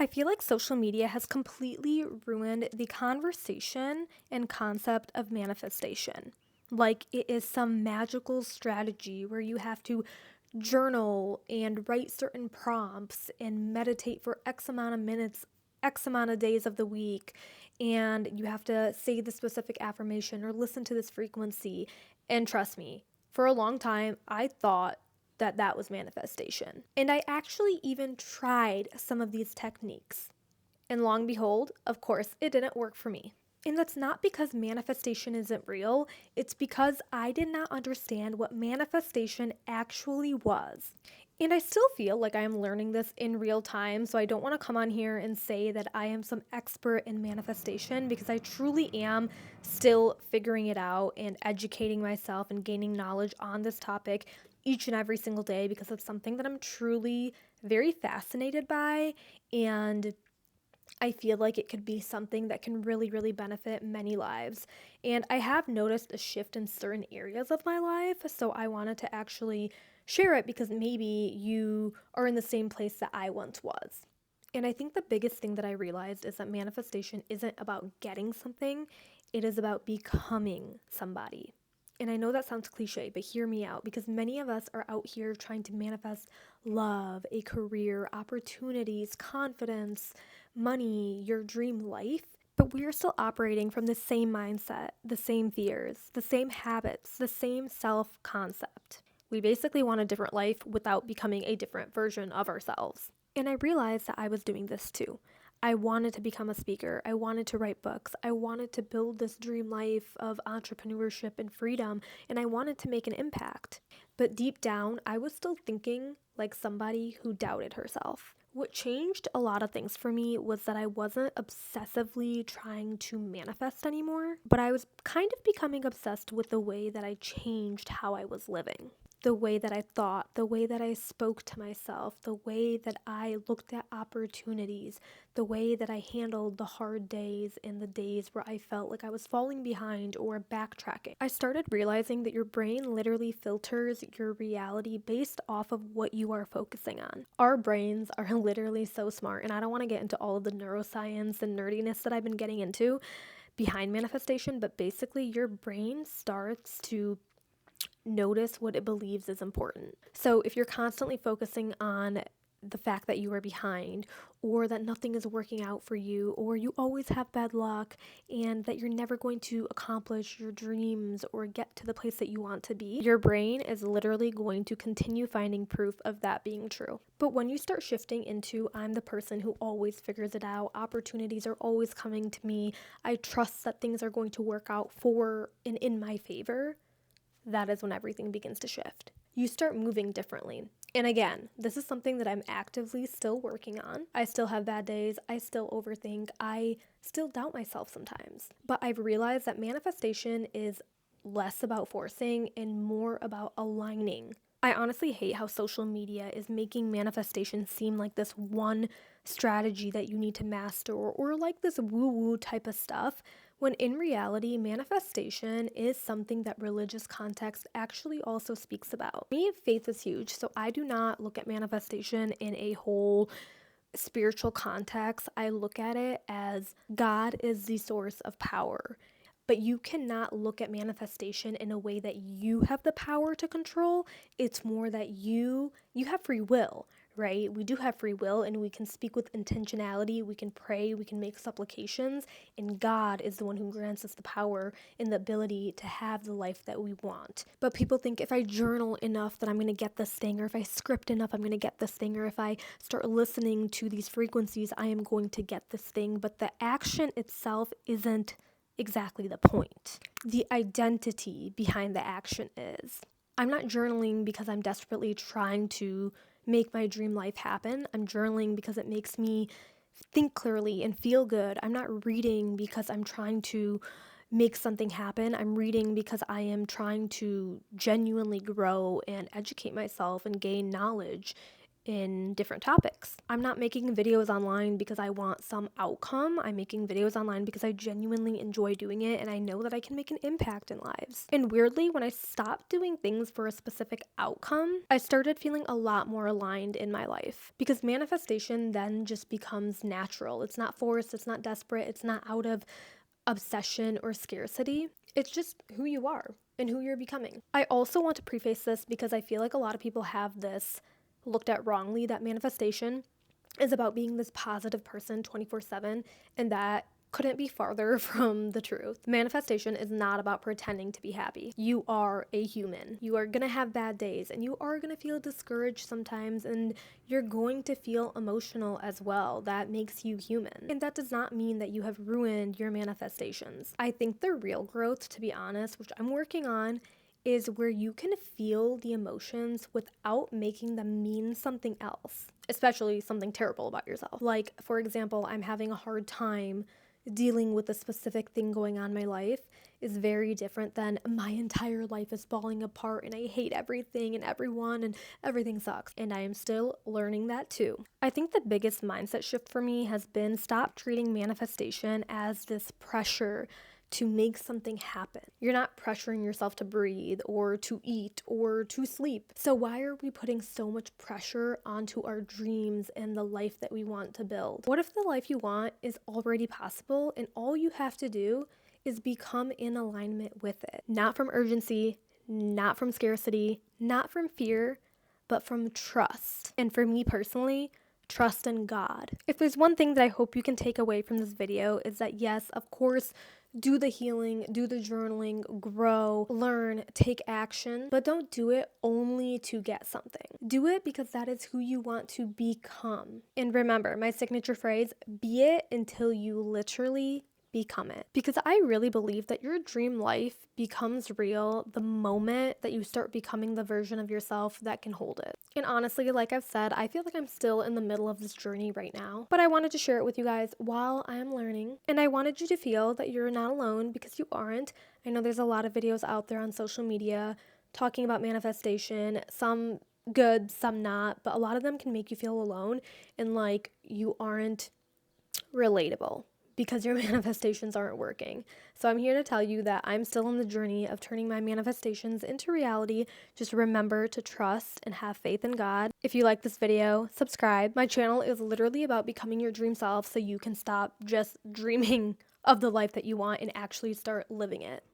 I feel like social media has completely ruined the conversation and concept of manifestation. Like it is some magical strategy where you have to journal and write certain prompts and meditate for X amount of minutes, X amount of days of the week, and you have to say the specific affirmation or listen to this frequency. And trust me, for a long time, I thought that that was manifestation. And I actually even tried some of these techniques. And long and behold, of course, it didn't work for me. And that's not because manifestation isn't real, it's because I did not understand what manifestation actually was. And I still feel like I am learning this in real time, so I don't want to come on here and say that I am some expert in manifestation because I truly am still figuring it out and educating myself and gaining knowledge on this topic each and every single day because it's something that I'm truly very fascinated by, and I feel like it could be something that can really, really benefit many lives. And I have noticed a shift in certain areas of my life, so I wanted to actually share it because maybe you are in the same place that I once was. And I think the biggest thing that I realized is that manifestation isn't about getting something, it is about becoming somebody. And I know that sounds cliche, but hear me out because many of us are out here trying to manifest love, a career, opportunities, confidence, money, your dream life. But we are still operating from the same mindset, the same fears, the same habits, the same self concept. We basically want a different life without becoming a different version of ourselves. And I realized that I was doing this too. I wanted to become a speaker. I wanted to write books. I wanted to build this dream life of entrepreneurship and freedom, and I wanted to make an impact. But deep down, I was still thinking like somebody who doubted herself. What changed a lot of things for me was that I wasn't obsessively trying to manifest anymore, but I was kind of becoming obsessed with the way that I changed how I was living. The way that I thought, the way that I spoke to myself, the way that I looked at opportunities, the way that I handled the hard days and the days where I felt like I was falling behind or backtracking. I started realizing that your brain literally filters your reality based off of what you are focusing on. Our brains are literally so smart, and I don't want to get into all of the neuroscience and nerdiness that I've been getting into behind manifestation, but basically your brain starts to notice what it believes is important. So if you're constantly focusing on the fact that you are behind or that nothing is working out for you or you always have bad luck and that you're never going to accomplish your dreams or get to the place that you want to be, your brain is literally going to continue finding proof of that being true. But when you start shifting into I'm the person who always figures it out, opportunities are always coming to me, I trust that things are going to work out for and in my favor, that is when everything begins to shift. You start moving differently. And again, this is something that I'm actively still working on. I still have bad days. I still overthink. I still doubt myself sometimes. But I've realized that manifestation is less about forcing and more about aligning. I honestly hate how social media is making manifestation seem like this one strategy that you need to master or like this woo-woo type of stuff, when in reality, manifestation is something that religious context actually also speaks about. For me, faith is huge, so I do not look at manifestation in a whole spiritual context. I look at it as God is the source of power. But you cannot look at manifestation in a way that you have the power to control. It's more that you have free will, right? We do have free will and we can speak with intentionality, we can pray, we can make supplications, and God is the one who grants us the power and the ability to have the life that we want. But people think if I journal enough that I'm going to get this thing, or if I script enough I'm going to get this thing, or if I start listening to these frequencies I am going to get this thing. But the action itself isn't exactly the point. The identity behind the action is. I'm not journaling because I'm desperately trying to make my dream life happen. I'm journaling because it makes me think clearly and feel good. I'm not reading because I'm trying to make something happen. I'm reading because I am trying to genuinely grow and educate myself and gain knowledge in different topics. I'm not making videos online because I want some outcome. I'm making videos online because I genuinely enjoy doing it and I know that I can make an impact in lives. And weirdly, when I stopped doing things for a specific outcome, I started feeling a lot more aligned in my life because manifestation then just becomes natural. It's not forced, it's not desperate, it's not out of obsession or scarcity. It's just who you are and who you're becoming. I also want to preface this because I feel like a lot of people have this looked at wrongly, that manifestation is about being this positive person 24/7, and that couldn't be farther from the truth. Manifestation is not about pretending to be happy. You are a human. You are gonna have bad days and you are gonna feel discouraged sometimes, and you're going to feel emotional as well. That makes you human. And that does not mean that you have ruined your manifestations. I think the real growth, to be honest, which I'm working on, is where you can feel the emotions without making them mean something else, especially something terrible about yourself. Like, for example, I'm having a hard time dealing with a specific thing going on in my life is very different than my entire life is falling apart and I hate everything and everyone and everything sucks. And I am still learning that too. I think the biggest mindset shift for me has been stop treating manifestation as this pressure to make something happen. You're not pressuring yourself to breathe or to eat or to sleep. So why are we putting so much pressure onto our dreams and the life that we want to build? What if the life you want is already possible and all you have to do is become in alignment with it? Not from urgency, not from scarcity, not from fear, but from trust. And for me personally, trust in God. If there's one thing that I hope you can take away from this video is that yes, of course, do the healing, do the journaling, grow, learn, take action, but don't do it only to get something. Do it because that is who you want to become. And remember, my signature phrase, be it until you literally become it. Because I really believe that your dream life becomes real the moment that you start becoming the version of yourself that can hold it. And honestly, like I've said, I feel like I'm still in the middle of this journey right now, but I wanted to share it with you guys while I am learning. And I wanted you to feel that you're not alone, because you aren't. I know there's a lot of videos out there on social media talking about manifestation, some good, some not, but a lot of them can make you feel alone and like you aren't relatable because your manifestations aren't working. So I'm here to tell you that I'm still on the journey of turning my manifestations into reality. Just remember to trust and have faith in God. If you like this video, subscribe. My channel is literally about becoming your dream self so you can stop just dreaming of the life that you want and actually start living it.